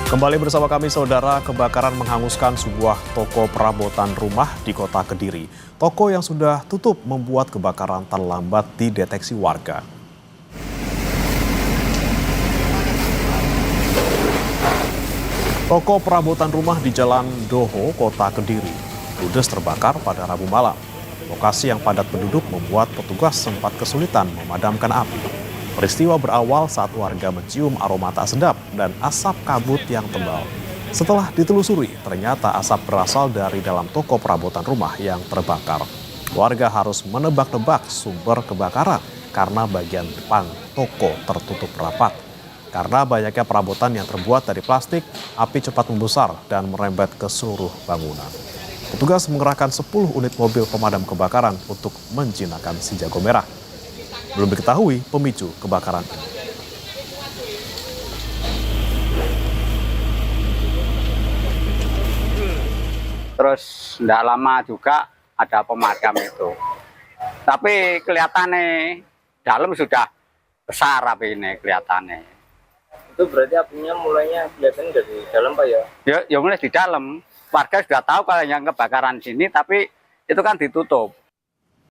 Kembali bersama kami, saudara. Kebakaran menghanguskan sebuah toko perabotan rumah di kota Kediri. Toko yang sudah tutup membuat kebakaran terlambat dideteksi warga. Toko perabotan rumah di Jalan Doho, kota Kediri, ludes terbakar pada Rabu malam. Lokasi yang padat penduduk membuat petugas sempat kesulitan memadamkan api. Peristiwa berawal saat warga mencium aroma tak sedap dan asap kabut yang tebal. Setelah ditelusuri, ternyata asap berasal dari dalam toko perabotan rumah yang terbakar. Warga harus menebak-nebak sumber kebakaran karena bagian depan toko tertutup rapat. Karena banyaknya perabotan yang terbuat dari plastik, api cepat membesar dan merembet ke seluruh bangunan. Petugas mengerahkan 10 unit mobil pemadam kebakaran untuk menjinakkan si jago merah. Belum diketahui pemicu kebakaran ini. Terus tidak lama juga ada pemadam itu. Tapi kelihatannya dalam sudah besar api ini kelihatannya. Itu berarti apinya mulainya kelihatan dari dalam, Pak, ya? Ya mulai di dalam. Warga sudah tahu kalau yang kebakaran sini, tapi itu kan ditutup.